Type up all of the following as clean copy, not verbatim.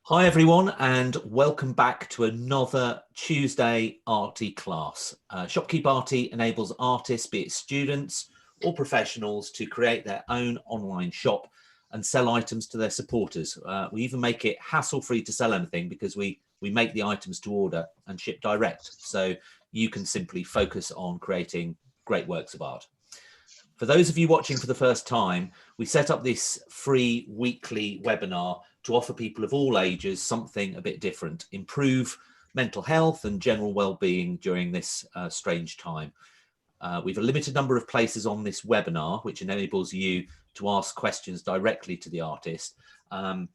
Hi everyone, and welcome back to another Tuesday Arty class. Shopkeep Arty enables artists, be it students or professionals, to create their own online shop and sell items to their supporters. We even make it hassle-free to sell anything because we make the items to order and ship direct, so you can simply focus on creating great works of art. For those of you watching for the first time, we set up this free weekly webinar to offer people of all ages something a bit different, improve mental health and general well-being during this strange time. We've a limited number of places on this webinar, which enables you to ask questions directly to the artist. And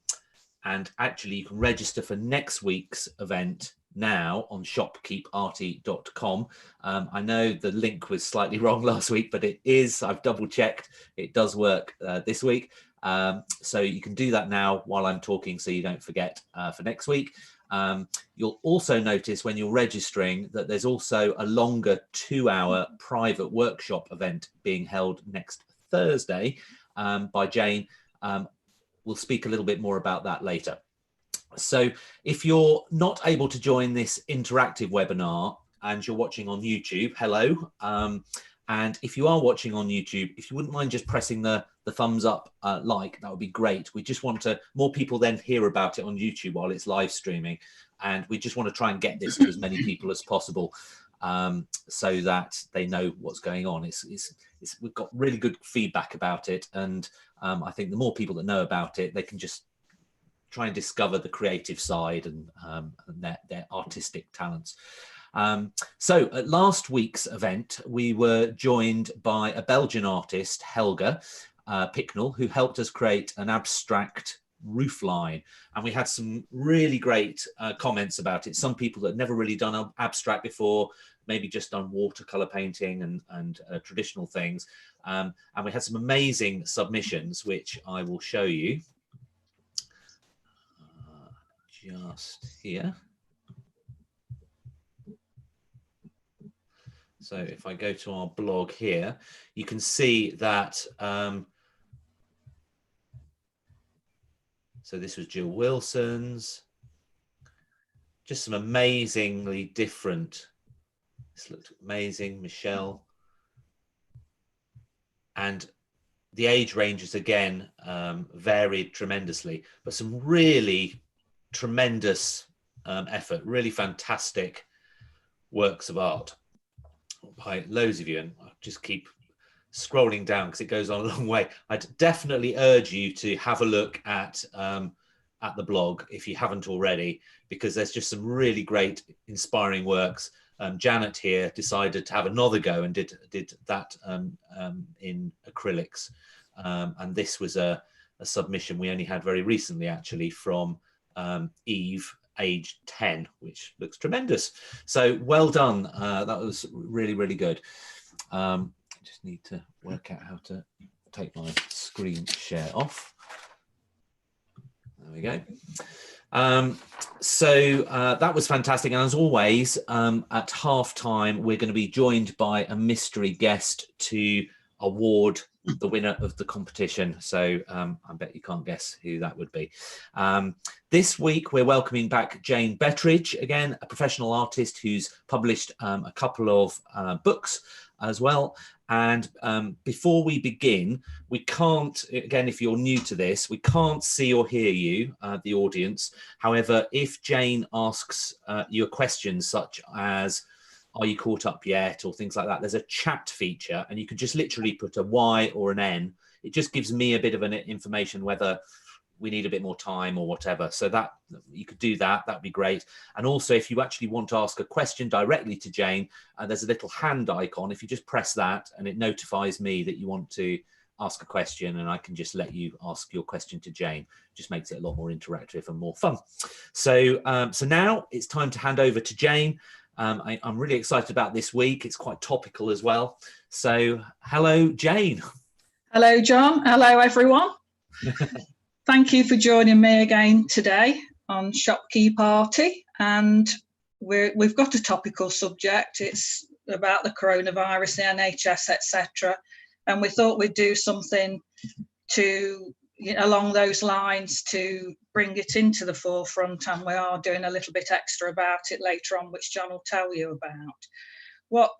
actually, you can register for next week's event now on shopkeeparty.com. I know the link was slightly wrong last week, but it is, I've double checked, it does work this week. So you can do that now while I'm talking so you don't forget for next week. You'll also notice when you're registering that there's also a longer 2-hour private workshop event being held next Thursday by Jane. We'll speak a little bit more about that later. So if you're not able to join this interactive webinar and you're watching on YouTube, hello. And if you are watching on YouTube, if you wouldn't mind just pressing the thumbs up like, that would be great. We just want more people then hear about it on YouTube while it's live streaming. And we just want to try and get this to as many people as possible so that they know what's going on. We've got really good feedback about it. And I think the more people that know about it, they can just try and discover the creative side and their artistic talents. So at last week's event, we were joined by a Belgian artist, Helga Picknell, who helped us create an abstract roofline. And we had some really great comments about it. Some people that had never really done abstract before, maybe just done watercolour painting and traditional things. And we had some amazing submissions, which I will show you just here. So if I go to our blog here, you can see that, so this was Jill Wilson's, just some amazingly different, this looked amazing, Michelle. And the age ranges again varied tremendously, but some really tremendous effort, really fantastic works of art by loads of you. And I'll just keep scrolling down because it goes on a long way. I'd definitely urge you to have a look at the blog if you haven't already, because there's just some really great inspiring works. Janet here decided to have another go and did that in acrylics. And this was a submission we only had very recently, actually, from Eve, aged 10, which looks tremendous. So well done. That was really, really good. Just need to work out how to take my screen share off. There we go. So that was fantastic. And as always, at half time, we're going to be joined by a mystery guest to award the winner of the competition. So I bet you can't guess who that would be. This week, we're welcoming back Jane Bettridge, again, a professional artist who's published a couple of books as well. And before we begin, we can't, again, if you're new to this, we can't see or hear you, the audience. However, if Jane asks you a question such as, are you caught up yet, or things like that, there's a chat feature and you can just literally put a Y or an N. It just gives me a bit of an information whether we need a bit more time or whatever. So that you could do that, that'd be great. And also if you actually want to ask a question directly to Jane, there's a little hand icon. If you just press that and it notifies me that you want to ask a question, and I can just let you ask your question to Jane. Just makes it a lot more interactive and more fun. So, so now it's time to hand over to Jane. I'm really excited about this week. It's quite topical as well. So hello, Jane. Hello, John. Hello, everyone. Thank you for joining me again today on Shopkeep Arty. And we've got a topical subject. It's about the coronavirus, the NHS, etc. And we thought we'd do something to along those lines to bring it into the forefront, and we are doing a little bit extra about it later on, which John will tell you about. What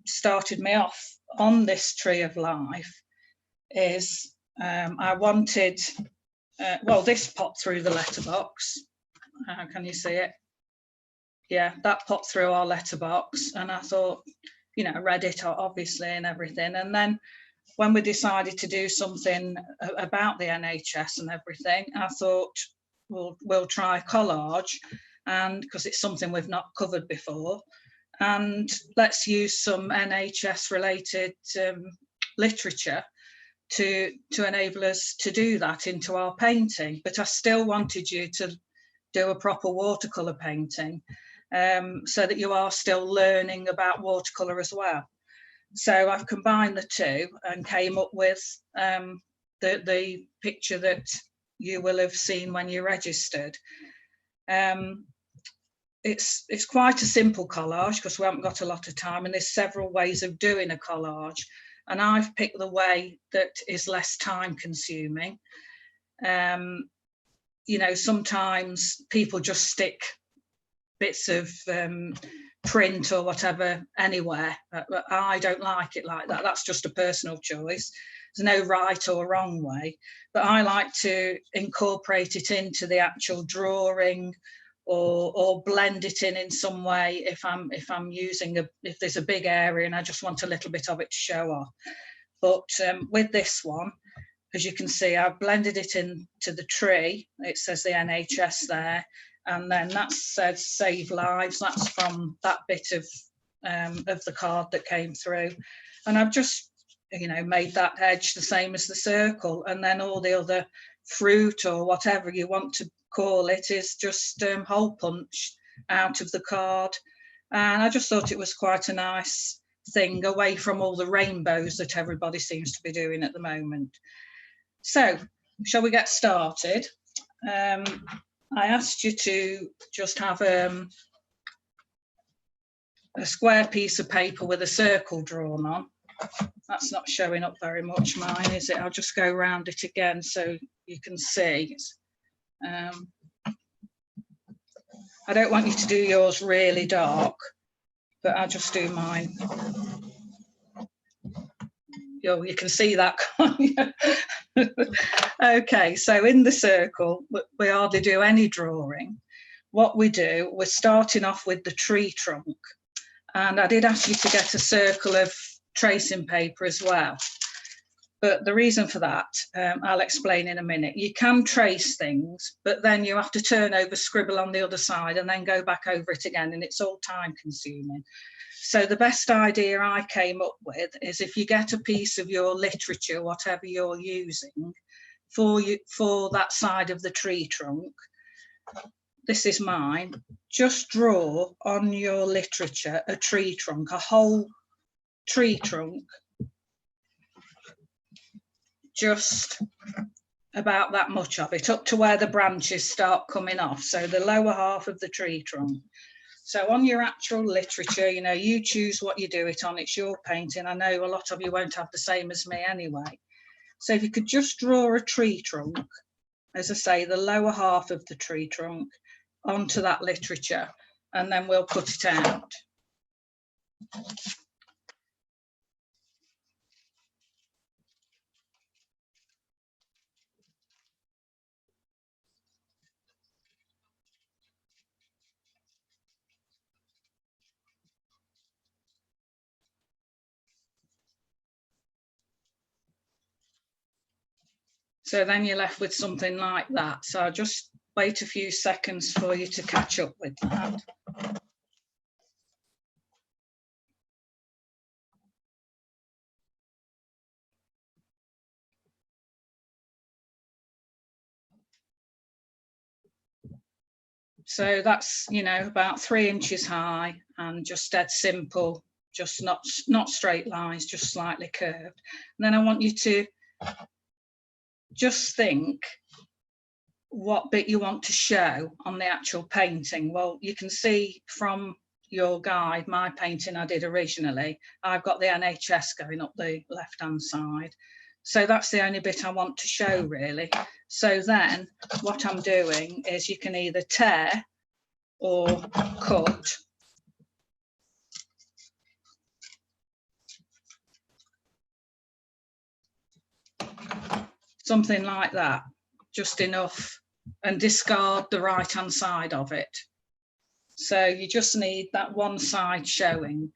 started me off on this tree of life is I wanted, well, this popped through the letterbox. Can you see it? Yeah, that popped through our letterbox, and I thought, you know, read it obviously and everything. And then when we decided to do something about the NHS and everything, I thought we'll try collage, and because it's something we've not covered before, and let's use some NHS related literature to enable us to do that into our painting. But I still wanted you to do a proper watercolour painting, so that you are still learning about watercolour as well. So I've combined the two and came up with the picture that you will have seen when you registered. It's quite a simple collage because we haven't got a lot of time, and there's several ways of doing a collage, and I've picked the way that is less time consuming. You know, sometimes people just stick bits of print or whatever anywhere, but I don't like it like that. That's just a personal choice. There's no right or wrong way, but I like to incorporate it into the actual drawing, or blend it in some way if I'm using if there's a big area and I just want a little bit of it to show off. But with this one, as you can see, I've blended it into the tree. It says the NHS there, and then that says save lives. That's from that bit of the card that came through, and I've just, you know, made that edge the same as the circle, and then all the other fruit or whatever you want to call it is just hole punched out of the card. And I just thought it was quite a nice thing, away from all the rainbows that everybody seems to be doing at the moment. So shall we get started? I asked you to just have a square piece of paper with a circle drawn on. That's not showing up very much, mine, is it? I'll just go around it again so you can see. I don't want you to do yours really dark, but I'll just do mine. You can see that, can't you? Okay, so in the circle, we hardly do any drawing. What we do, we're starting off with the tree trunk. And I did ask you to get a circle of tracing paper as well. But the reason for that, I'll explain in a minute. You can trace things, but then you have to turn over, scribble on the other side, and then go back over it again, and it's all time consuming. So the best idea I came up with is, if you get a piece of your literature, whatever you're using, for that side of the tree trunk, this is mine, just draw on your literature a tree trunk, a whole tree trunk, just about that much of it, up to where the branches start coming off, so the lower half of the tree trunk. So on your actual literature, you know, you choose what you do it on, it's your painting. I know a lot of you won't have the same as me anyway. So if you could just draw a tree trunk, as I say, the lower half of the tree trunk onto that literature, and then we'll cut it out. So then you're left with something like that. So I'll just wait a few seconds for you to catch up with that. So that's, you know, about 3 inches high and just dead simple, just not straight lines, just slightly curved. And then I want you to just think what bit you want to show on the actual painting. Well, you can see from your guide, my painting I did originally, I've got the NHS going up the left-hand side. So that's the only bit I want to show really. So then what I'm doing is you can either tear or cut. Something like that, just enough, and discard the right hand side of it. So you just need that one side showing.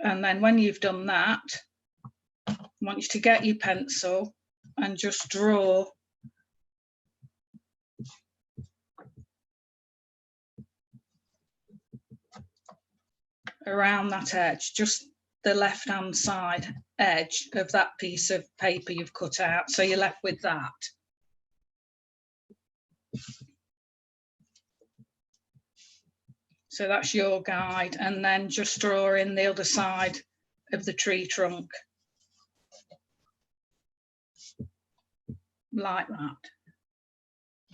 And then when you've done that, I want you to get your pencil and just draw around that edge, just the left hand side edge of that piece of paper you've cut out, so you're left with that. So that's your guide, and then just draw in the other side of the tree trunk like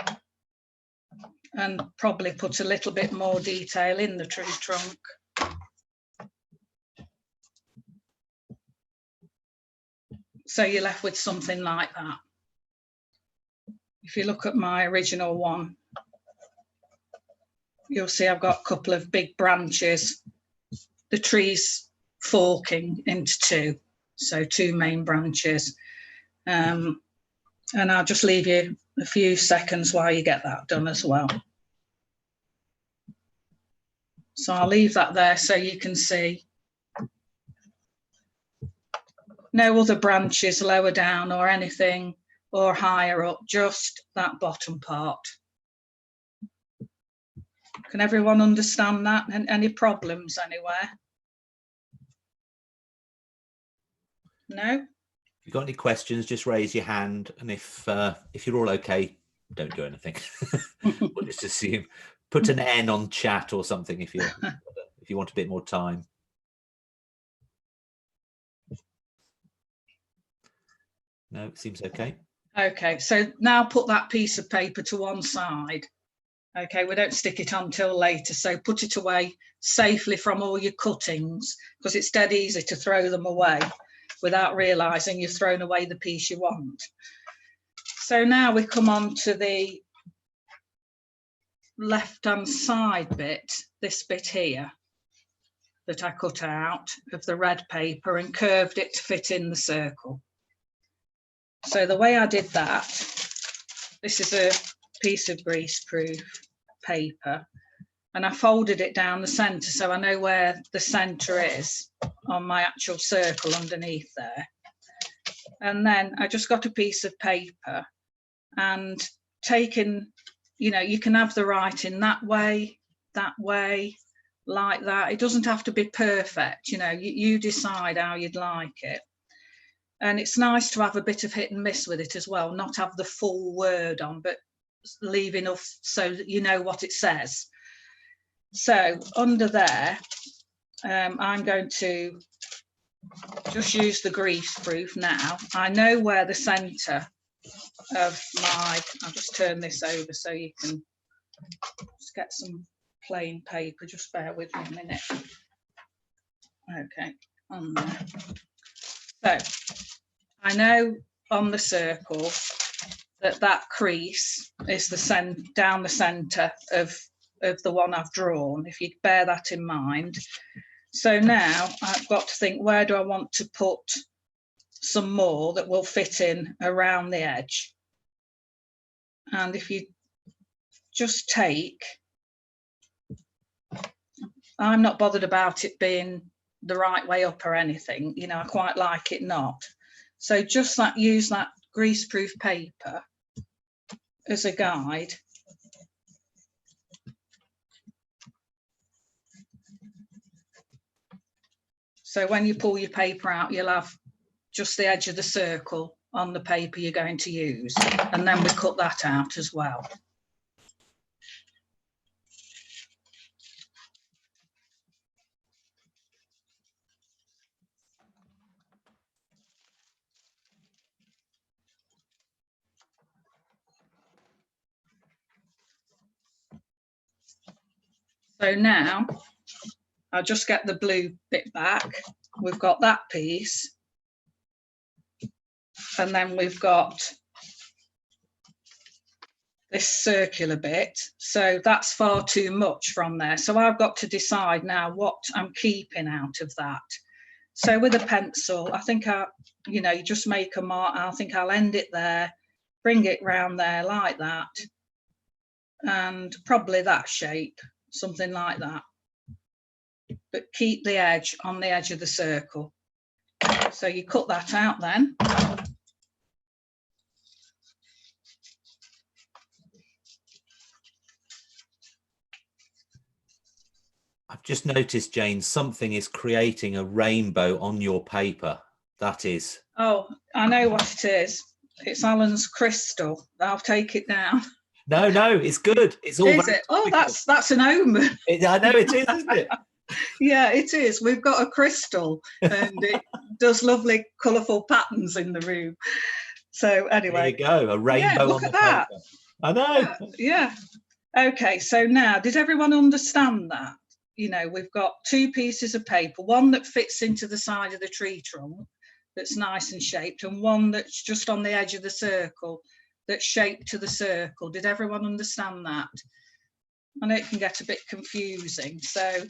that, and probably put a little bit more detail in the tree trunk. So you're left with something like that. If you look at my original one, you'll see I've got a couple of big branches. The tree's forking into two, so two main branches. And I'll just leave you a few seconds while you get that done as well. So I'll leave that there so you can see. No other branches lower down or anything, or higher up, just that bottom part. Can everyone understand that? And any problems anywhere? No? If you've got any questions, just raise your hand, and if you're all okay, don't do anything. We'll just assume. Put an N on chat or something if you want a bit more time. No, it seems okay. Okay, so now put that piece of paper to one side. Okay, we don't stick it on till later, so put it away safely from all your cuttings, because it's dead easy to throw them away without realising you've thrown away the piece you want. So now we come on to the left-hand side bit, this bit here that I cut out of the red paper and curved it to fit in the circle. So the way I did that, this is a piece of greaseproof paper, and I folded it down the centre so I know where the centre is on my actual circle underneath there. And then I just got a piece of paper and taken, you know, you can have the writing that way, like that. It doesn't have to be perfect, you know, you decide how you'd like it. And it's nice to have a bit of hit and miss with it as well, not have the full word on, but leave enough so that you know what it says. So under there, I'm going to just use the greaseproof now. I know where the centre of my, I'll just turn this over so you can just get some plain paper, just bear with me a minute. Okay, on there. So I know on the circle that crease is the down the centre of the one I've drawn, if you bear that in mind. So now I've got to think, where do I want to put some more that will fit in around the edge? And if you just take, I'm not bothered about it being the right way up or anything, you know, I quite like it not. So just that, use that greaseproof paper as a guide. So when you pull your paper out, you'll have just the edge of the circle on the paper you're going to use, and then we cut that out as well. So now I'll just get the blue bit back we've got that piece, and then we've got this circular bit, so that's far too much from there. So I've got to decide now what I'm keeping out of that. So with a pencil, I think you know, you just make a mark. I think I'll end it there, bring it round there like that, and probably that shape, something like that. But keep the edge on the edge of the circle. So you cut that out then. I've just noticed, Jane, something is creating a rainbow on your paper. That is. Oh, I know what it is. It's Alan's crystal. I'll take it down. No, it's good. It's all. Is it? Oh, that's an omen. I know it is, isn't it? Yeah, it is. We've got a crystal, and it does lovely, colourful patterns in the room. So anyway, there you go. A rainbow look on at the that. paper. I know. Yeah. Okay. So now, did everyone understand that? You know, we've got two pieces of paper, one that fits into the side of the tree trunk, that's nice and shaped, and one that's just on the edge of the circle, that's shaped to the circle. Did everyone understand that? I know it can get a bit confusing, so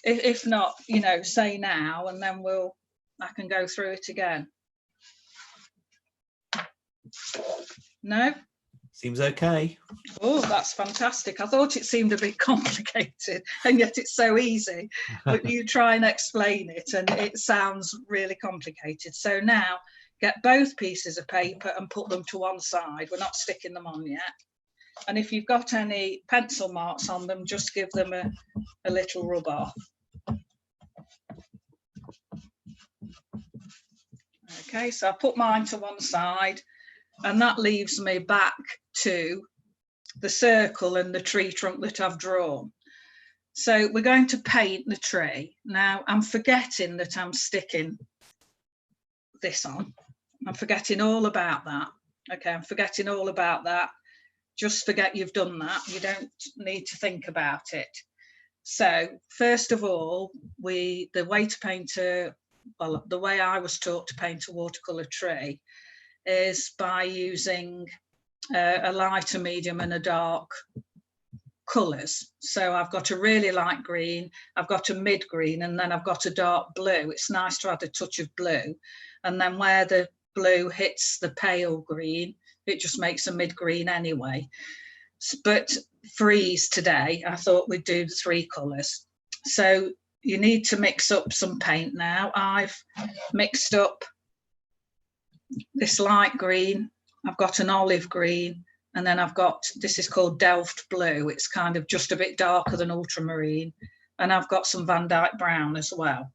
if not, you know, say now, and then I can go through it again. No? Seems okay. Oh, that's fantastic. I thought it seemed a bit complicated, and yet it's so easy. But you try and explain it, and it sounds really complicated. So now, get both pieces of paper and put them to one side. We're not sticking them on yet. And if you've got any pencil marks on them, just give them a little rub off. Okay, so I put mine to one side, and that leaves me back to the circle and the tree trunk that I've drawn. So we're going to paint the tree. Now I'm forgetting that I'm sticking this on. I'm forgetting all about that. Okay, I'm forgetting all about that. Just forget you've done that. You don't need to think about it. So first of all, the way to paint the way I was taught to paint a watercolour tree is by using a lighter, medium and a dark colours. So I've got a really light green, I've got a mid green, and then I've got a dark blue. It's nice to add a touch of blue, and then where the blue hits the pale green, it just makes a mid green anyway. But for ease today, I thought we'd do the three colours. So you need to mix up some paint now. I've mixed up this light green, I've got an olive green, and then I've got, this is called Delft blue. It's kind of just a bit darker than ultramarine. And I've got some Van Dyke brown as well.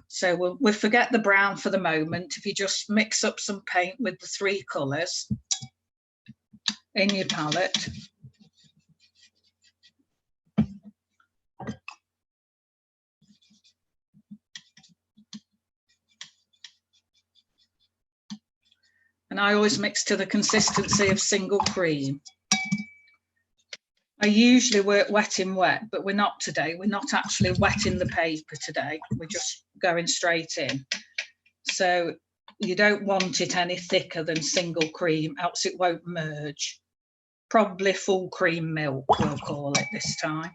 So we'll forget the brown for the moment. If you just mix up some paint with the three colours in your palette. And I always mix to the consistency of single cream. I usually work wet in wet, but we're not today. We're not actually wetting the paper today. We're just going straight in. So you don't want it any thicker than single cream, else it won't merge. Probably full cream milk, we'll call it this time.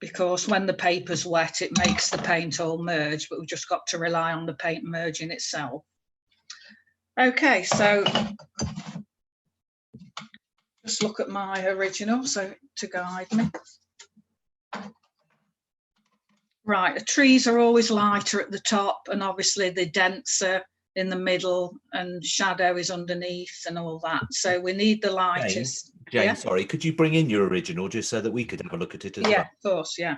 Because when the paper's wet, it makes the paint all merge, but we've just got to rely on the paint merging itself. Okay, so just look at my original, so to guide me. Right, the trees are always lighter at the top, and obviously they're denser in the middle, and shadow is underneath and all that. So we need the lightest. Jane, yeah? Sorry, could you bring in your original just so that we could have a look at it as well? Yeah, of course, yeah.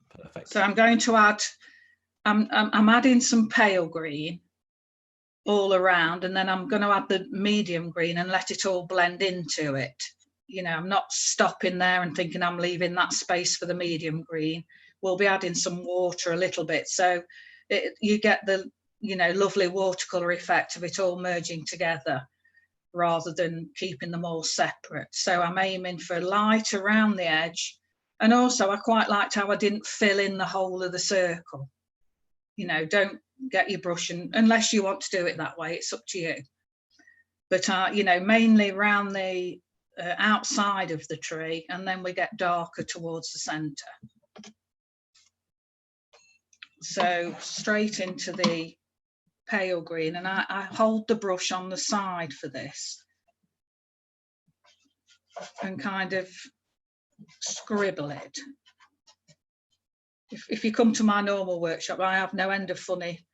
Perfect. So I'm going to add, I'm adding some pale green all around, and then I'm going to add the medium green and let it all blend into it. You know, I'm not stopping there and thinking I'm leaving that space for the medium green. We'll be adding some water a little bit, so you get the, you know, lovely watercolour effect of it all merging together rather than keeping them all separate. So I'm aiming for light around the edge And also I quite liked how I didn't fill in the whole of the circle. You know, don't get your brush, and unless you want to do it that way, it's up to you. But you know, mainly around the outside of the tree, and then we get darker towards the centre. So straight into the pale green, and I hold the brush on the side for this and kind of scribble it. If you come to my normal workshop, I have no end of funny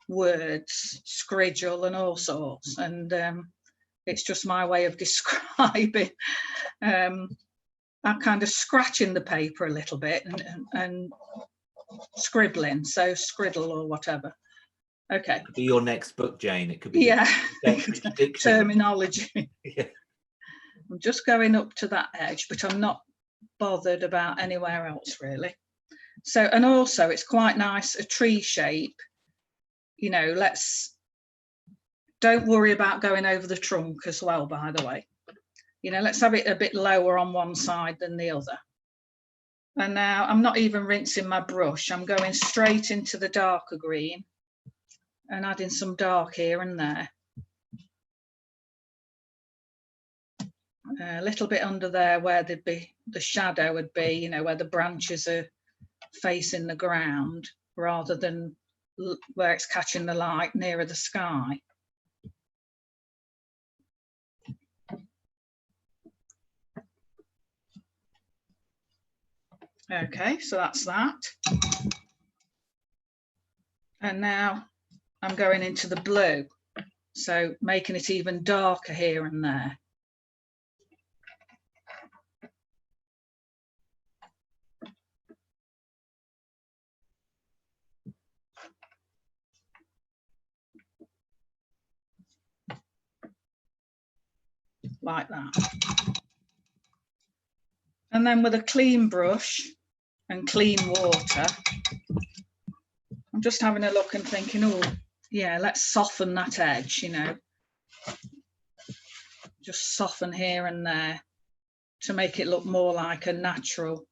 words, scriggle and all sorts, and it's just my way of describing. I'm kind of scratching the paper a little bit and scribbling, so scriddle or whatever. Okay. It could be your next book, Jane. It could be terminology. Yeah. I'm just going up to that edge, but I'm not bothered about anywhere else really. So, and also it's quite nice, a tree shape, you know, don't worry about going over the trunk as well, by the way. You know, let's have it a bit lower on one side than the other. And now I'm not even rinsing my brush. I'm going straight into the darker green and adding some dark here and there. A little bit under there where there'd be the shadow would be, you know, where the branches are facing the ground rather than where it's catching the light nearer the sky. Okay, so that's that. And now I'm going into the blue, so making it even darker here and there. Like that. And then with a clean brush and clean water, I'm just having a look and thinking, oh yeah, let's soften that edge, you know, just soften here and there to make it look more like a natural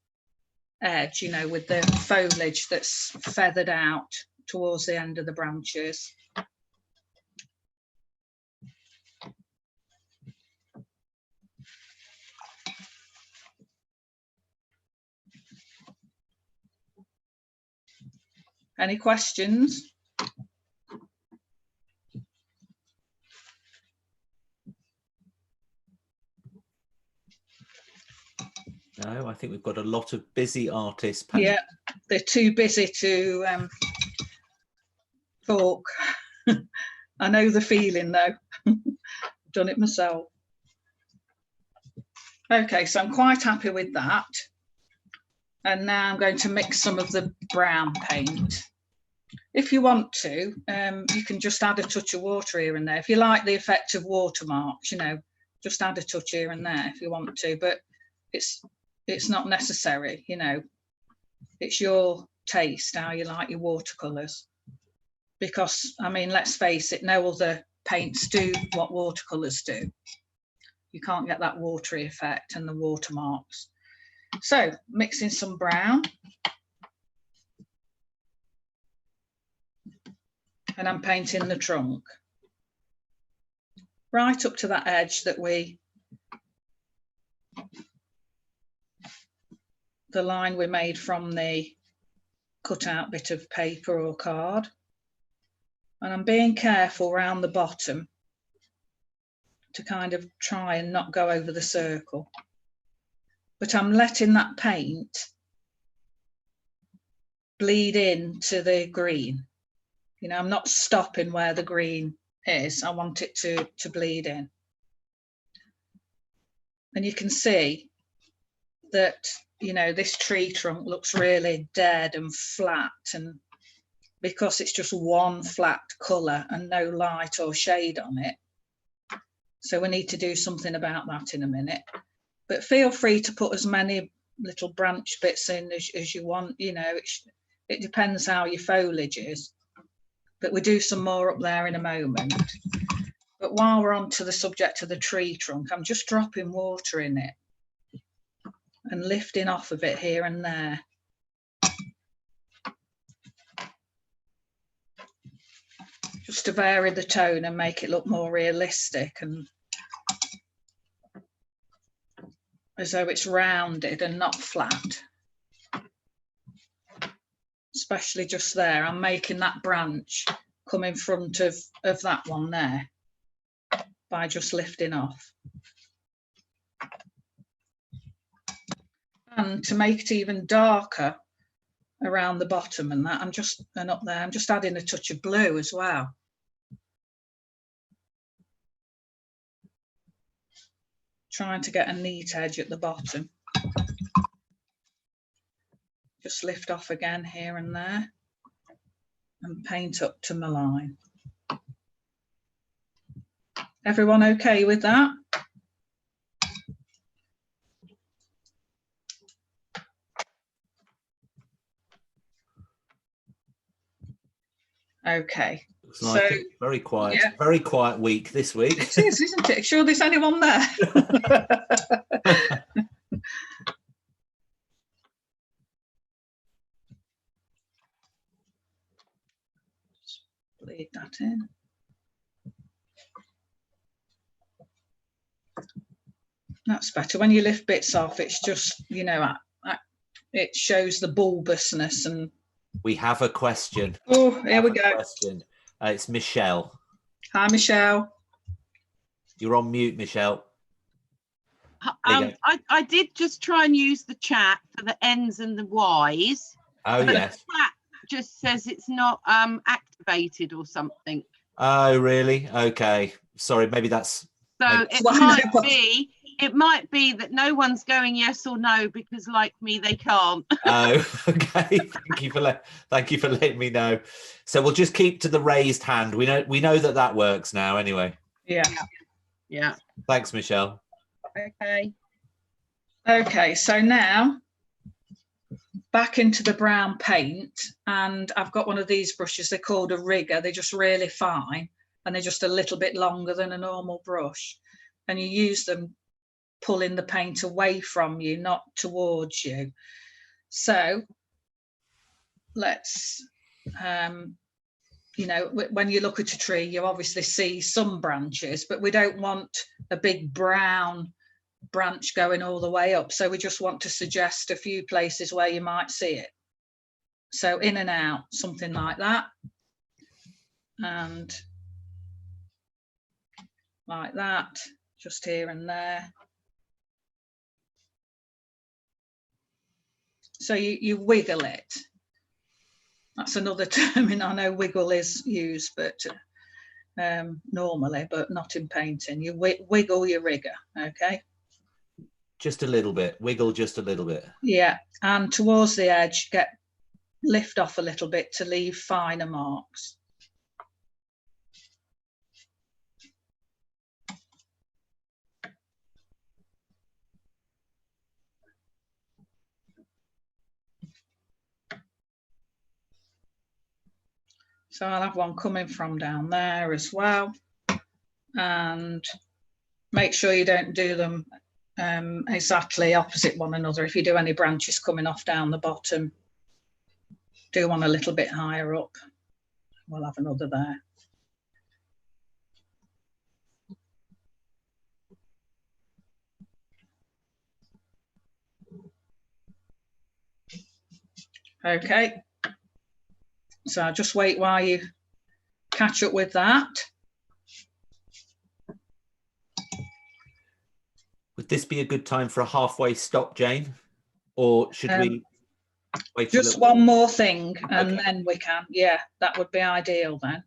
edge, you know, with the foliage that's feathered out towards the end of the branches. Any questions? No, I think we've got a lot of busy artists. Yeah, they're too busy to talk. I know the feeling though. Done it myself. Okay, so I'm quite happy with that. And now I'm going to mix some of the brown paint. If you want to, you can just add a touch of water here and there. If you like the effect of watermarks, you know, just add a touch here and there if you want to, but it's not necessary, you know. It's your taste, how you like your watercolours. Because, I mean, let's face it, no other paints do what watercolours do. You can't get that watery effect and the watermarks. So, mixing some brown. And I'm painting the trunk. Right up to that edge that the line we made from the cut out bit of paper or card. And I'm being careful around the bottom to kind of try and not go over the circle. But I'm letting that paint bleed into the green. You know, I'm not stopping where the green is. I want it to bleed in. And you can see that, you know, this tree trunk looks really dead and flat, and because it's just one flat colour and no light or shade on it. So we need to do something about that in a minute. But feel free to put as many little branch bits in as you want. You know, it depends how your foliage is. But we'll do some more up there in a moment. But while we're on to the subject of the tree trunk, I'm just dropping water in it. and lifting off of it here and there. Just to vary the tone and make it look more realistic, and as though it's rounded and not flat. Especially just there, I'm making that branch come in front of that one there by just lifting off. And to make it even darker around the bottom and that, and up there, I'm just adding a touch of blue as well. Trying to get a neat edge at the bottom. Just lift off again here and there and paint up to my line. Everyone okay with that? Okay. Looks like so, it. Very quiet. Yeah. Very quiet week this week. It is, isn't it? Sure there's anyone there? Just bleed that in. That's better. When you lift bits off, it's just, you know, it shows the bulbousness. And we have a question. Oh, here we go. Question. It's Michelle. Hi, Michelle. You're on mute, Michelle. I did just try and use the chat for the N's and the Y's. Oh, but yes. The chat just says it's not activated or something. Oh, really? Okay. Sorry, maybe that's... So maybe... it might be that no one's going yes or no because, like me, they can't. Oh, okay. Thank you for letting me know. So we'll just keep to the raised hand. We know that works now anyway. Yeah. Yeah. Thanks, Michelle. Okay. Okay, so now back into the brown paint, and I've got one of these brushes. They're called a rigger. They're just really fine, and they're just a little bit longer than a normal brush, and you use them pulling the paint away from you, not towards you. So let's you know, when you look at a tree, you obviously see some branches, but we don't want a big brown branch going all the way up. So we just want to suggest a few places where you might see it. So in and out, something like that. And like that, just here and there. So you wiggle it. That's another term, I know wiggle is used, but normally, but not in painting. You wiggle your rigger, okay? Just a little bit. Wiggle just a little bit. Yeah, and towards the edge, lift off a little bit to leave finer marks. So I'll have one coming from down there as well. And make sure you don't do them exactly opposite one another. If you do any branches coming off down the bottom, do one a little bit higher up. We'll have another there. Okay. So I'll just wait while you catch up with that. Would this be a good time for a halfway stop, Jane? Or should we wait? Just one more thing and Okay. then we can. Yeah, that would be ideal then.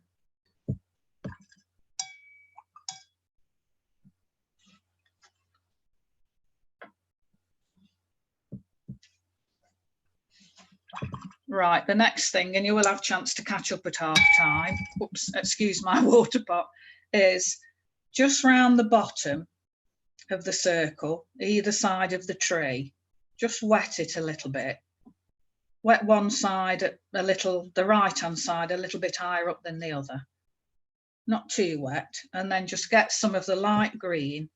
Right, the next thing, and you will have a chance to catch up at half time, oops, excuse my water pot, is just round the bottom of the circle, either side of the tree, just wet it a little bit. Wet one side a little, the right hand side a little bit higher up than the other. Not too wet, and then just get some of the light green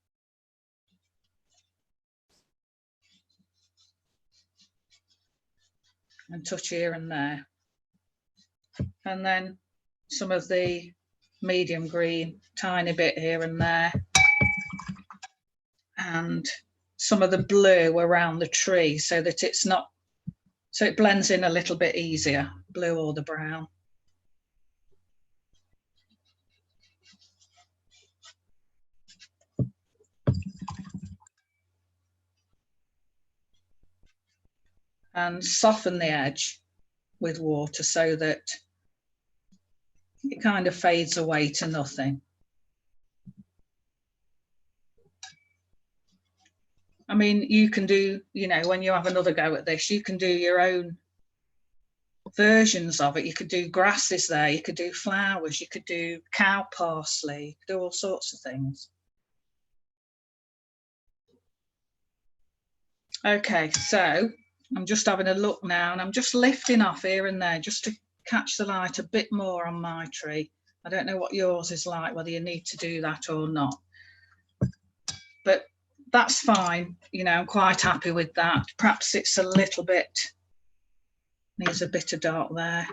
and touch here and there. And then some of the medium green, tiny bit here and there. And some of the blue around the tree so that it's not, so it blends in a little bit easier, blue or the brown. And soften the edge with water so that it kind of fades away to nothing. I mean, you can do, you know, when you have another go at this, you can do your own versions of it. You could do grasses there, you could do flowers, you could do cow parsley, you could do all sorts of things. Okay, so I'm just having a look now, and I'm just lifting off here and there just to catch the light a bit more on my tree. I don't know what yours is like, whether you need to do that or not, but that's fine. You know, I'm quite happy with that. Perhaps it's a little bit, needs a bit of dark there.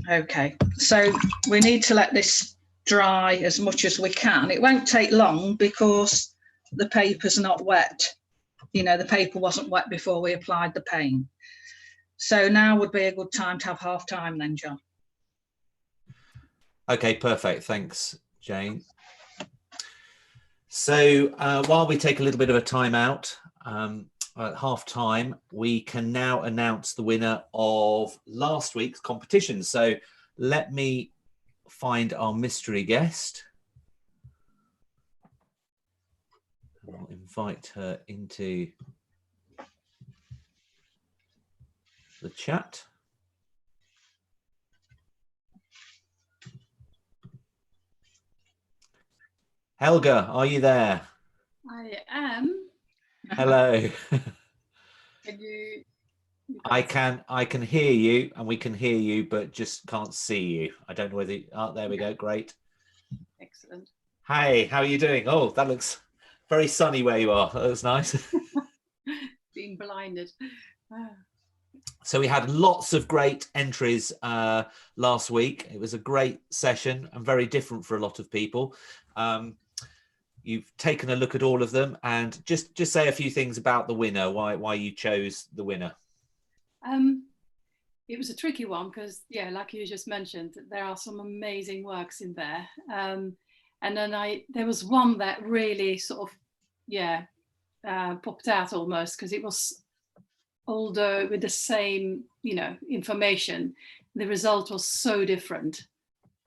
Okay, so we need to let this dry as much as we can. It won't take long because the paper's not wet. You know, the paper wasn't wet before we applied the paint. So now would be a good time to have half time then, John. Okay, perfect. Thanks, Jane. So while we take a little bit of a time out, at half time, we can now announce the winner of last week's competition. So let me find our mystery guest. I'll invite her into the chat. Helga, are you there? I am. Hello. Can you? I can hear you, and we can hear you, but just can't see you. I don't know whether. Oh, there we go. Great. Excellent. Hey, how are you doing? Oh, that looks very sunny where you are. That was nice. Being blinded. So we had lots of great entries last week. It was a great session and very different for a lot of people. You've taken a look at all of them, and just say a few things about the winner, why you chose the winner. It was a tricky one because, yeah, like you just mentioned, there are some amazing works in there. And then there was one that really sort of, yeah, popped out almost because it was older with the same, you know, information. The result was so different,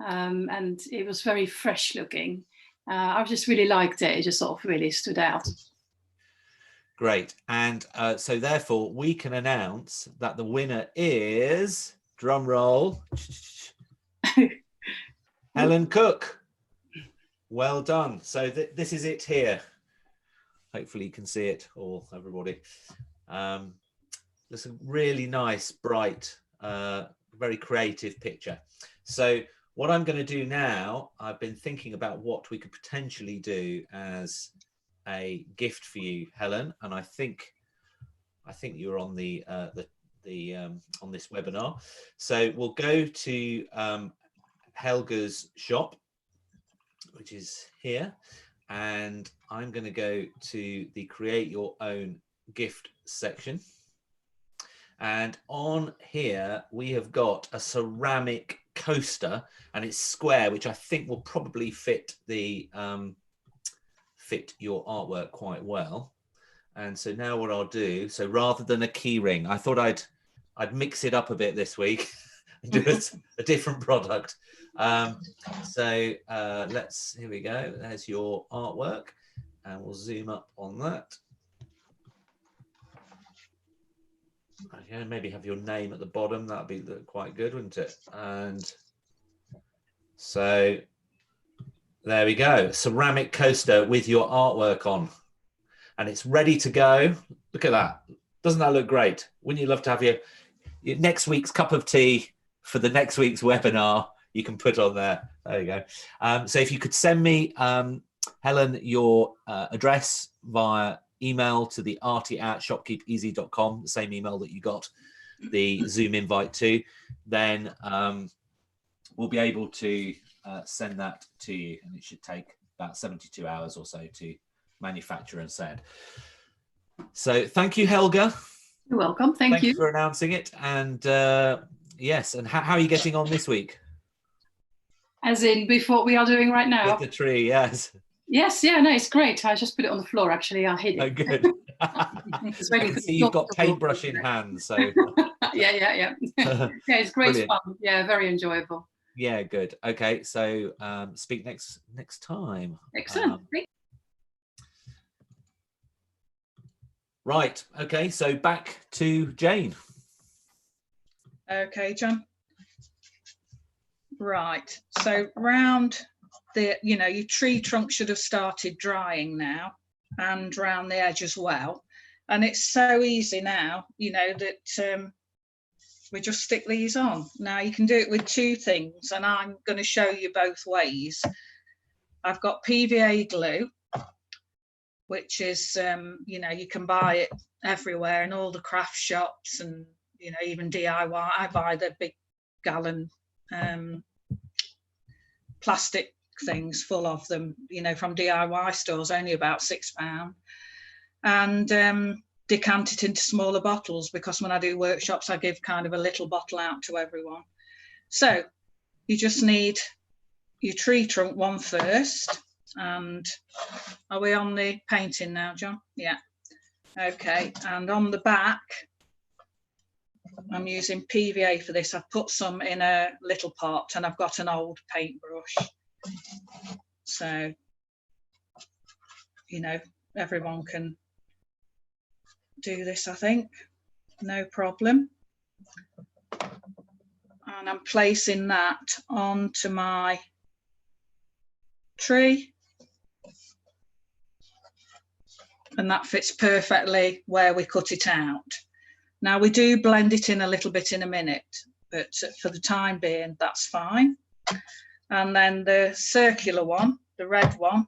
and it was very fresh looking. I just really liked it. It just sort of really stood out. Great. And so therefore we can announce that the winner is, drum roll, Helen Cook. Well done. So this is it here. Hopefully you can see it all, everybody. There's a really nice, bright, very creative picture. So what I'm going to do now, I've been thinking about what we could potentially do as a gift for you, Helen, and I think you're on the on this webinar. So we'll go to Helga's shop, which is here, and I'm going to go to the create your own gift section, and on here we have got a ceramic coaster, and it's square, which I think will probably fit the fit your artwork quite well. And so now what I'll do, so rather than a key ring, I thought I'd mix it up a bit this week and do a different product. So here we go. There's your artwork, and we'll zoom up on that. Okay, maybe have your name at the bottom. That'd be quite good, wouldn't it? And so there we go. Ceramic coaster with your artwork on, and it's ready to go. Look at that. Doesn't that look great? Wouldn't you love to have your next week's cup of tea for the next week's webinar? You can put on there. There you go. So if you could send me, Helen, your address via email to the arty@shopkeepeasy.com, the same email that you got the Zoom invite to, then we'll be able to send that to you, and it should take about 72 hours or so to manufacture and send. So thank you, Helga. You're welcome. Thank you for announcing it. And yes, and how are you getting on this week? As in before we are doing right now? With the tree, yes. Yes, yeah, no, it's great. I just put it on the floor, actually. I hid it. Oh, good. It's waiting for see you've got paintbrush in hand, so. Yeah, it's great Brilliant. fun. Yeah, very enjoyable. Yeah, good. Okay, so speak next time. Excellent. Right, okay, so back to Jane. Okay, John. Right, so round the, your tree trunk should have started drying now, and round the edge as well. And it's so easy now, that we just stick these on. Now you can do it with two things, and I'm going to show you both ways. I've got PVA glue, which is, you can buy it everywhere in all the craft shops, and, even DIY. I buy the big gallon plastic things full of them, from DIY stores, only about £6. And decant it into smaller bottles, because when I do workshops, I give kind of a little bottle out to everyone. So you just need your tree trunk one first. And are we on the painting now, John? Yeah. Okay, and on the back, I'm using PVA for this. I've put some in a little pot, and I've got an old paintbrush. So, everyone can do this, I think, no problem. And I'm placing that onto my tree. And that fits perfectly where we cut it out. Now we do blend it in a little bit in a minute, but for the time being, that's fine. And then the circular one, the red one,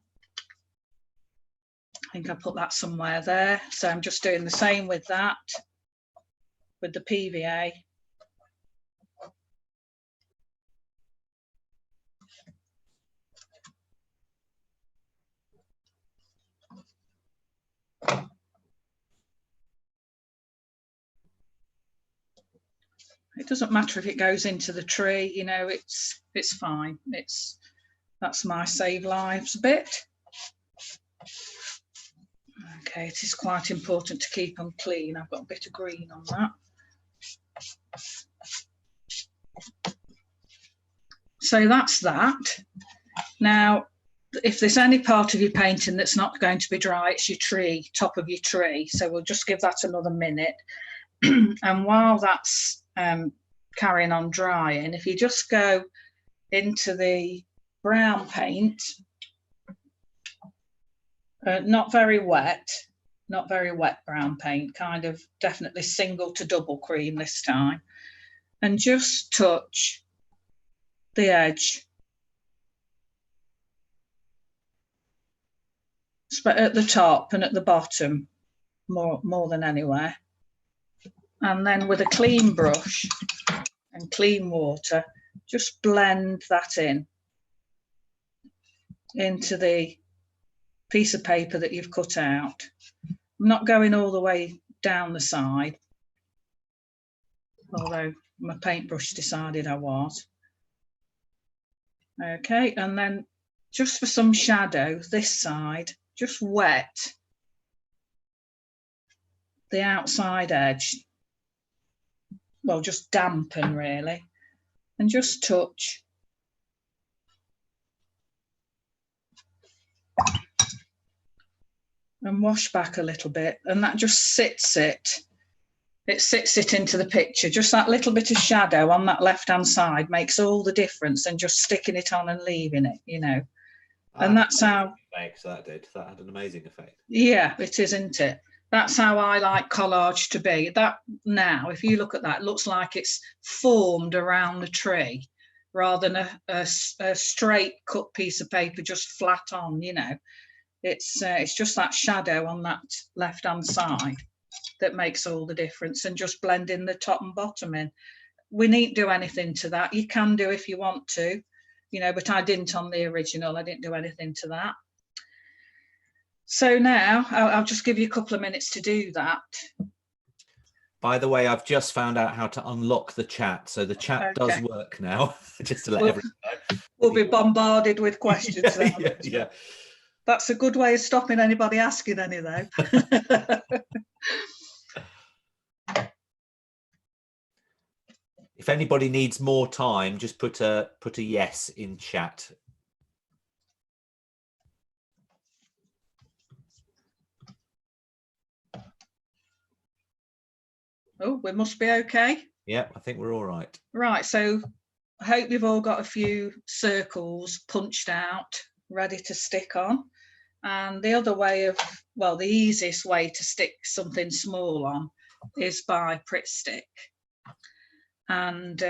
I think I put that somewhere there. So I'm just doing the same with that, with the PVA. It doesn't matter if it goes into the tree, it's fine. That's my save lives bit. Okay, it is quite important to keep them clean. I've got a bit of green on that. So that's that. Now, if there's any part of your painting that's not going to be dry, it's your tree, top of your tree. So we'll just give that another minute. And while that's carrying on drying, if you just go into the brown paint, not very wet brown paint, kind of definitely single to double cream this time, and just touch the edge, but at the top and at the bottom more than anywhere. And then with a clean brush and clean water, just blend that into the piece of paper that you've cut out. I'm not going all the way down the side, although my paintbrush decided I was. Okay, and then just for some shadow, this side, just wet the outside edge. Well, just dampen really, and just touch. And wash back a little bit, and that just sits it into the picture. Just that little bit of shadow on that left-hand side makes all the difference, and just sticking it on and leaving it, And that's how. So that had an amazing effect. Yeah, it is, isn't it? That's how I like collage to be. That now, if you look at that, it looks like it's formed around the tree rather than a straight cut piece of paper just flat on, It's just that shadow on that left hand side that makes all the difference, and just blending the top and bottom in. We needn't do anything to that. You can do if you want to, you know, but I didn't on the original. I didn't do anything to that. So now I'll just give you a couple of minutes to do that. By the way, I've just found out how to unlock the chat, so the chat does work now. Just to let everyone know. We'll be bombarded with questions. Yeah. That's a good way of stopping anybody asking any, though. If anybody needs more time, just put a yes in chat. Oh, we must be okay. Yeah, I think we're all right. Right, so I hope you've all got a few circles punched out, ready to stick on. And the other way of, well, the easiest way to stick something small on is by Pritt Stick. And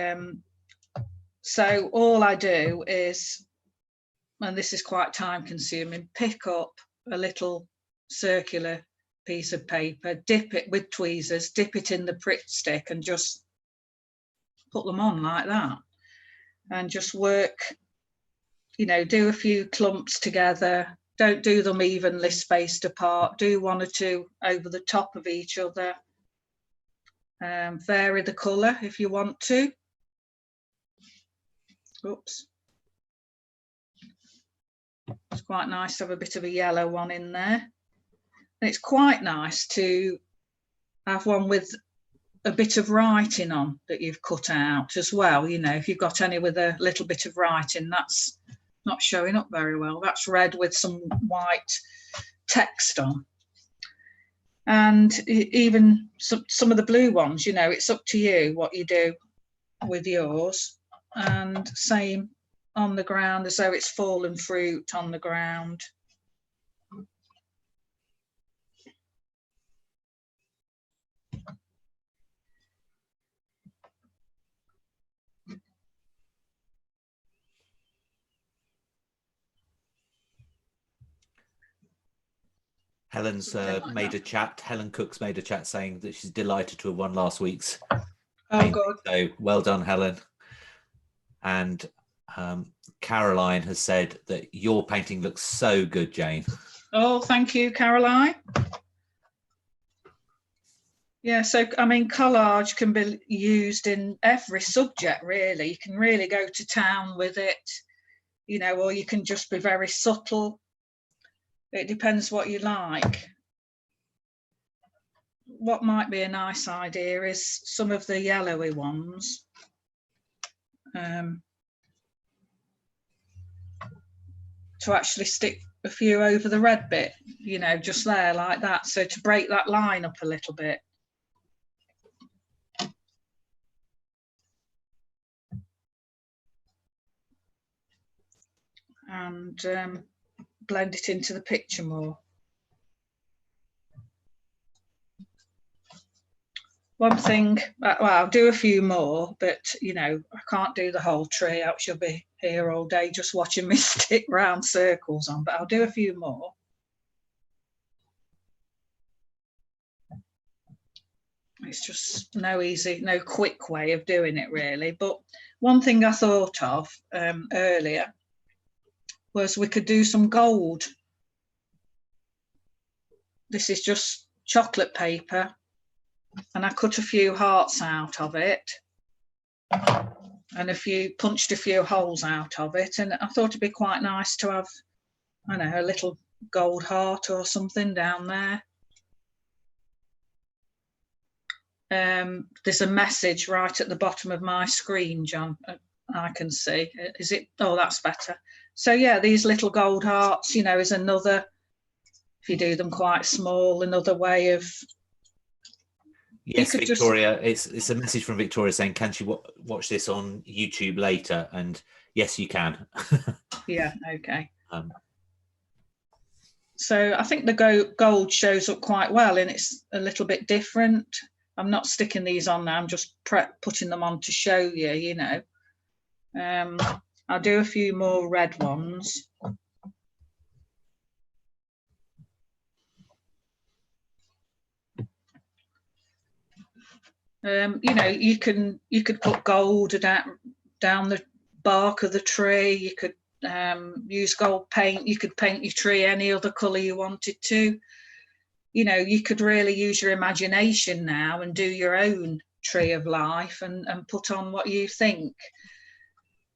so all I do is, and this is quite time consuming, pick up a little circular piece of paper, dip it with tweezers, dip it in the Pritt Stick and just put them on like that, and just work, you know, do a few clumps together. Don't do them evenly spaced apart. Do one or two over the top of each other. Vary the colour if you want to. Oops. It's quite nice to have a bit of a yellow one in there. And it's quite nice to have one with a bit of writing on that you've cut out as well. You know, if you've got any with a little bit of writing, that's not showing up very well. That's red with some white text on. And even some of the blue ones, you know, it's up to you what you do with yours. And same on the ground, as though it's fallen fruit on the ground. Helen's made a chat. Helen Cook's made a chat saying that she's delighted to have won last week's. Oh, good. So well done, Helen. And Caroline has said that your painting looks so good, Jane. Oh, thank you, Caroline. Yeah, so I mean, collage can be used in every subject, really. You can really go to town with it, you know, or you can just be very subtle. It depends what you like. What might be a nice idea is some of the yellowy ones. To actually stick a few over the red bit, you know, just there like that. So to break that line up a little bit. And blend it into the picture more. One thing, well, I'll do a few more, but you know, I can't do the whole tree. I should be here all day just watching me stick round circles on, but I'll do a few more. It's just no quick way of doing it, really. But one thing I thought of earlier was we could do some gold. This is just chocolate paper, and I cut a few hearts out of it and punched a few holes out of it, and I thought it'd be quite nice to have, I don't know, a little gold heart or something down there. There's a message right at the bottom of my screen, John. I can see. Is it? Oh, that's better. So yeah, these little gold hearts, you know, is another, if you do them quite small, another way of. Yes, Victoria, it's a message from Victoria saying, can she watch this on YouTube later? And yes, you can. Yeah, okay. So I think the gold shows up quite well, and it's a little bit different. I'm not sticking these on now, I'm just putting them on to show you, you know. I'll do a few more red ones. You know, you could put gold down the bark of the tree. You could use gold paint. You could paint your tree any other colour you wanted to. You know, you could really use your imagination now and do your own tree of life and put on what you think.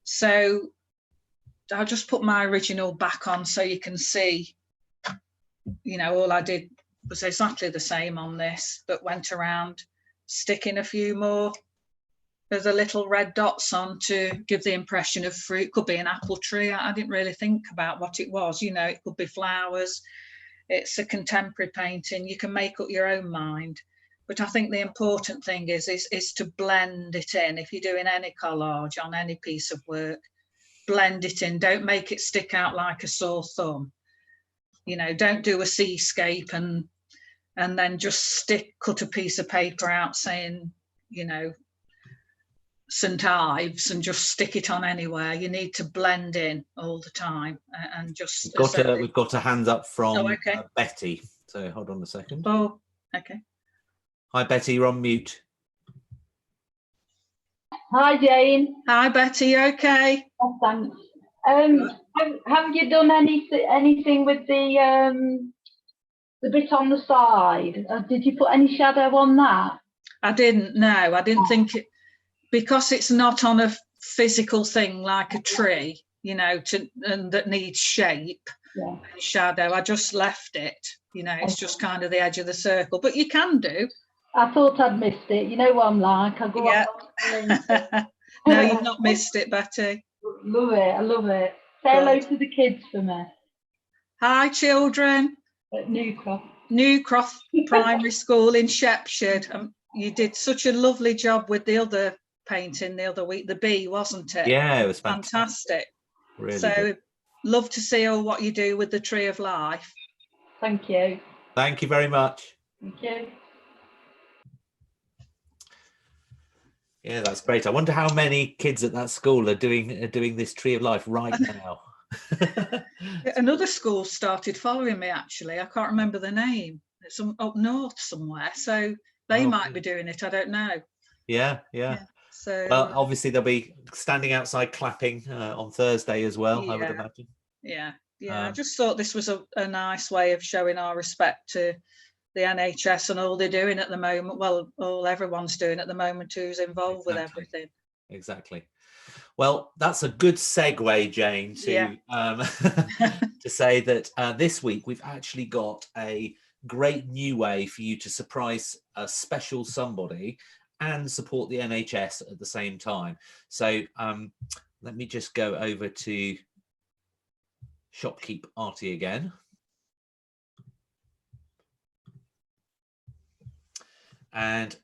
So I'll just put my original back on so you can see, you know, all I did was exactly the same on this, but went around sticking a few more of the little red dots on to give the impression of fruit. Could be an apple tree. I didn't really think about what it was, you know, it could be flowers. It's a contemporary painting. You can make up your own mind. But I think the important thing is to blend it in. If you're doing any collage on any piece of work, blend it in. Don't make it stick out like a sore thumb. You know, don't do a seascape and then just cut a piece of paper out saying, you know, St Ives and just stick it on anywhere. You need to blend in all the time and just. We've got a hand up from okay. Betty. So hold on a second. Oh, okay. Hi Betty, you're on mute. Hi Jane. Hi Betty, okay? Oh, thanks. Have you done anything with the bit on the side? Did you put any shadow on that? I didn't. No, I didn't think it, because it's not on a physical thing like a tree, you know, and that needs shape. Yeah. And shadow. I just left it. You know, it's just kind of the edge of the circle, but you can do. I thought I'd missed it. You know what I'm like. I go Yeah. No, you've not missed it, Betty. Love it. I love it. Say hello to the kids for me. Hi, children. At Newcroft. Newcroft Primary School in Shepshire. You did such a lovely job with the other painting the other week, the bee, wasn't it? Yeah, it was fantastic. Really so good. Love to see all what you do with the Tree of Life. Thank you. Thank you very much. Thank you. Yeah, that's great. I wonder how many kids at that school are doing this Tree of Life right now. Another school started following me, actually. I can't remember the name. It's up north somewhere, so they might be doing it. I don't know. Yeah. So well, obviously they'll be standing outside clapping on Thursday as well, I would imagine. Yeah. I just thought this was a nice way of showing our respect to the NHS and all they're doing at the moment. Well, all everyone's doing at the moment who's involved with everything. Exactly. Well, that's a good segue, Jane, to to say that this week we've actually got a great new way for you to surprise a special somebody and support the NHS at the same time. So let me just go over to Shopkeep Arty again. And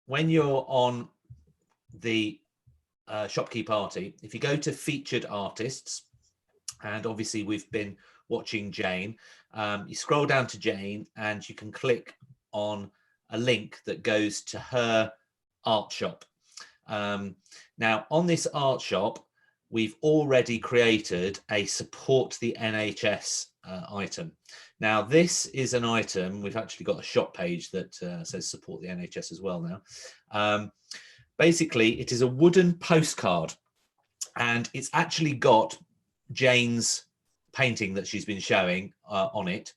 when you're on the Shopkeep Arty, if you go to featured artists, and obviously we've been watching Jane, you scroll down to Jane and you can click on a link that goes to her art shop. Now on this art shop, we've already created a support the NHS item. Now this is an item, we've actually got a shop page that says support the NHS as well now. Basically, it is a wooden postcard and it's actually got Jane's painting that she's been showing on it.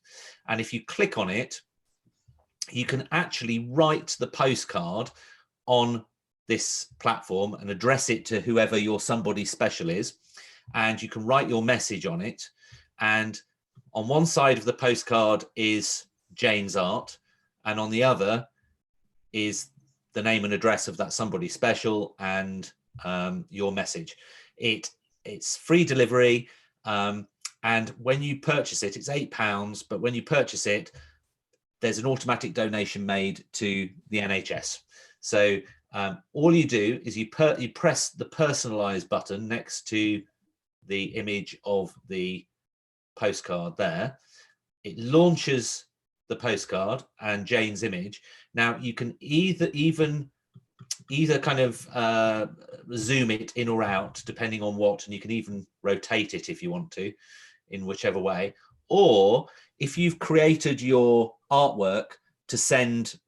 And if you click on it, you can actually write the postcard on this platform and address it to whoever your somebody special is. And you can write your message on it. And on one side of the postcard is Jane's art, and on the other is the name and address of that somebody special and your message. It's free delivery, and when you purchase it, it's £8, but when you purchase it, there's an automatic donation made to the NHS. So all you do is you press the personalize button next to the image of the postcard there. It launches the postcard and Jane's image. Now you can either kind of zoom it in or out depending on what, and you can even rotate it if you want to in whichever way. Or if you've created your artwork to send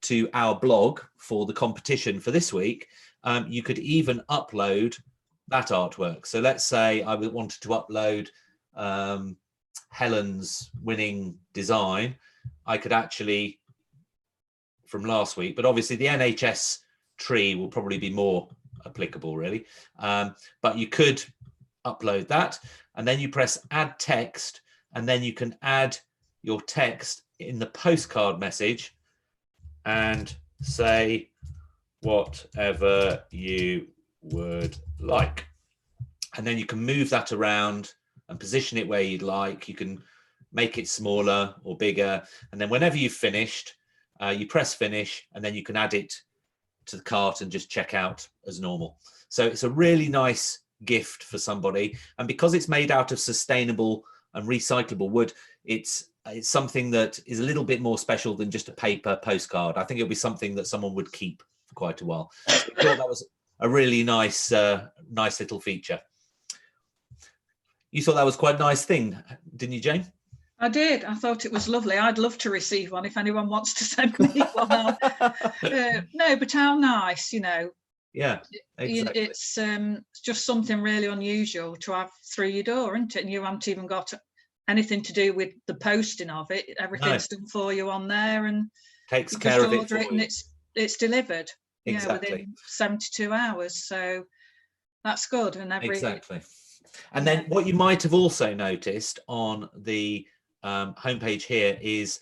to our blog for the competition for this week, you could even upload that artwork. So let's say I wanted to upload Helen's winning design. I could actually, from last week, but obviously the NHS tree will probably be more applicable really. But you could upload that, and then you press add text, and then you can add your text in the postcard message and say whatever you would like. And then you can move that around and position it where you'd like. You can make it smaller or bigger. And then whenever you've finished, you press finish, and then you can add it to the cart and just check out as normal. So it's a really nice gift for somebody. And because it's made out of sustainable and recyclable wood, it's something that is a little bit more special than just a paper postcard. I think it'll be something that someone would keep for quite a while. So I thought that was a really nice little feature. You thought that was quite a nice thing, didn't you, Jane? I did. I thought it was lovely. I'd love to receive one if anyone wants to send me one. No, but how nice, you know. Yeah, exactly. It's just something really unusual to have through your door, isn't it? And you haven't even got anything to do with the posting of it. Everything's done for you on there, and takes care of it for you. And it's delivered. Exactly. Within 72 hours. So that's good. And exactly. And then what you might have also noticed on the homepage here is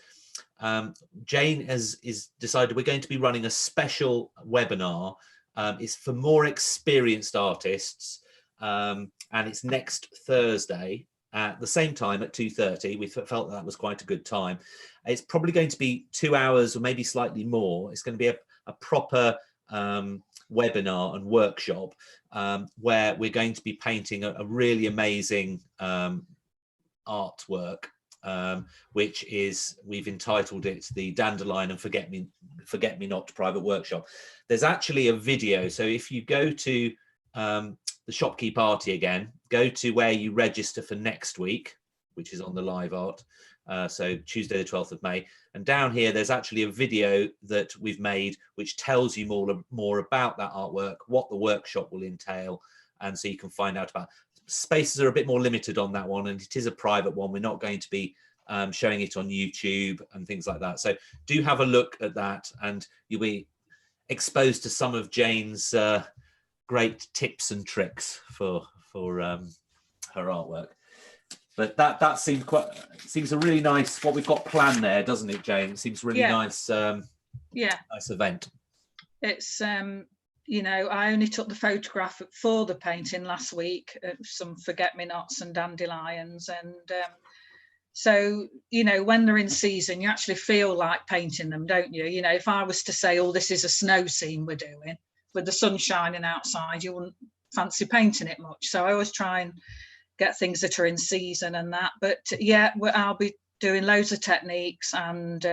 Jane has decided we're going to be running a special webinar. It's for more experienced artists, and it's next Thursday at the same time at 2:30. We felt that was quite a good time. It's probably going to be 2 hours or maybe slightly more. It's going to be a proper webinar and workshop where we're going to be painting a really amazing artwork, which is, we've entitled it the Dandelion and Forget Me Not Private Workshop. There's actually a video, so if you go to the Shopkeep Arty again, go to where you register for next week, which is on the live art, so Tuesday the 12th of May, and down here there's actually a video that we've made which tells you more about that artwork, what the workshop will entail, and so you can find out about. Spaces are a bit more limited on that one, and it is a private one. We're not going to be showing it on YouTube and things like that, so do have a look at that, and you'll be exposed to some of Jane's great tips and tricks for her artwork. But that seems a really nice, what we've got planned there, doesn't it, Jane? It seems really nice. Nice event. It's you know, I only took the photograph for the painting last week of some forget-me-nots and dandelions, and so, you know, when they're in season, you actually feel like painting them, don't you? You know, if I was to say, oh, this is a snow scene we're doing with the sun shining outside, you wouldn't fancy painting it much. So I always try and get things that are in season and that. But yeah, I'll be doing loads of techniques, and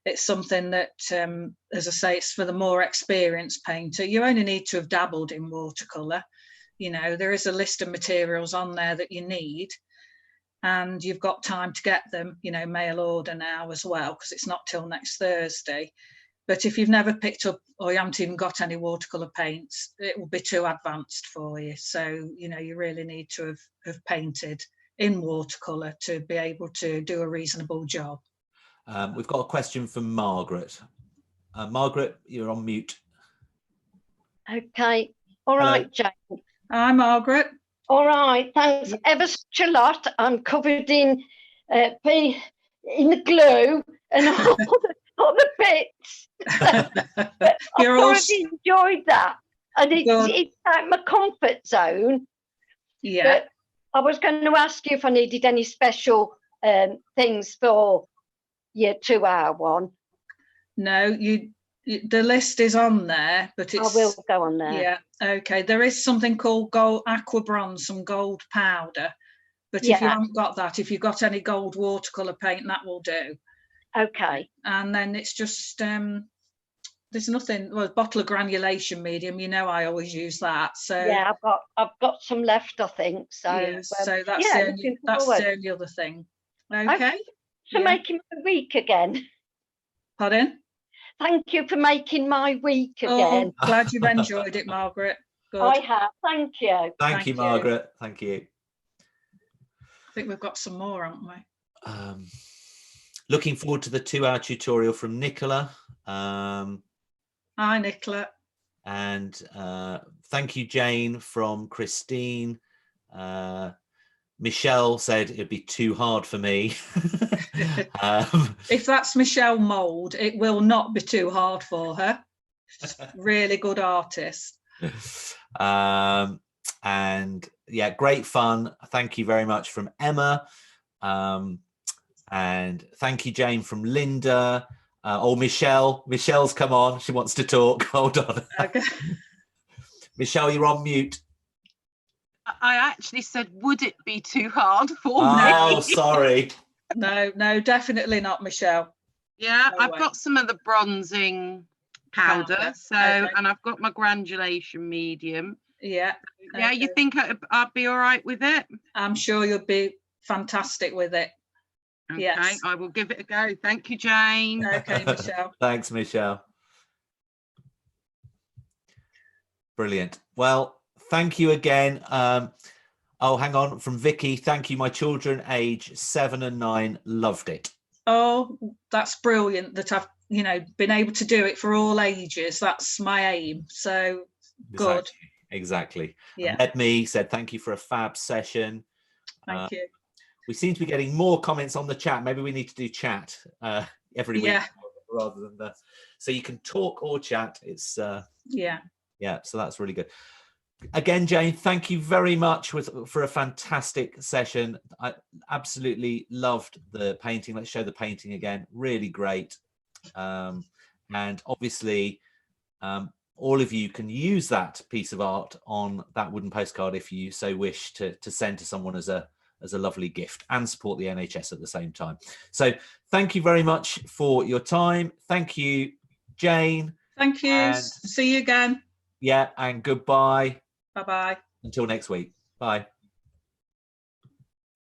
it's something that, as I say, it's for the more experienced painter. You only need to have dabbled in watercolour. You know, there is a list of materials on there that you need, and you've got time to get them, you know, mail order now as well, because it's not till next Thursday. But if you've never picked up, or you haven't even got any watercolour paints, it will be too advanced for you. So, you know, you really need to have painted in watercolour to be able to do a reasonable job. We've got a question from Margaret. Margaret, you're on mute. Okay. All right, Jane. Hi, Margaret. All right. Thanks ever such a lot. I'm covered in the glue and all the bits. But You're I've enjoyed that. And it's like my comfort zone. Yeah. But I was going to ask you if I needed any special things for your 2 hour one. No, the list is on there, but it's, I will go on there. Yeah, okay. There is something called gold aqua bronze, some gold powder, but if you haven't got that, if you've got any gold watercolor paint, that will do. Okay. And then it's just there's nothing. Well, a bottle of granulation medium, you know, I always use that. So yeah, I've got some left, I think. So yeah, so that's the only other thing. Okay. So making my week again. Pardon? Thank you for making my week Oh, again. glad you've enjoyed it, Margaret. Good. I have. Thank you. Thank you, you. Margaret. Thank you. I think we've got some more, haven't we? Looking forward to the 2-hour tutorial from Nicola. Hi, Nicola. And thank you, Jane, from Christine. Michelle said it'd be too hard for me. If that's Michelle Mould, it will not be too hard for her. She's a really good artist. And yeah, great fun. Thank you very much from Emma. And thank you, Jane, from Linda. Michelle's come on. She wants to talk. Hold on. Okay. Michelle, you're on mute. I actually said, would it be too hard for me? Oh, sorry. No, definitely not, Michelle. Yeah, No I've way. got some of the bronzing powder. Powder, So, okay. and I've got my granulation medium. Yeah. Yeah, you okay. think I'd be all right with it? I'm sure you'll be fantastic with it. Okay, Yes. I will give it a go. Thank you, Jane. Okay, Michelle. Thanks, Michelle. Brilliant. Well, thank you again. Oh, hang on, from Vicky. Thank you. My children, age 7 and 9, loved it. Oh, that's brilliant that I've, been able to do it for all ages. That's my aim. So good. Exactly. Yeah. Edme said, thank you for a fab session. Thank you. We seem to be getting more comments on the chat. Maybe we need to do chat every week rather than the. So you can talk or chat. It's yeah. So that's really good. Again, Jane, thank you very much for a fantastic session. I absolutely loved the painting. Let's show the painting again. Really great. And obviously, all of you can use that piece of art on that wooden postcard if you so wish to send to someone as a lovely gift and support the NHS at the same time. So thank you very much for your time. Thank you, Jane. Thank you. And see you again. yeah, and goodbye. Bye-bye. Until next week. Bye.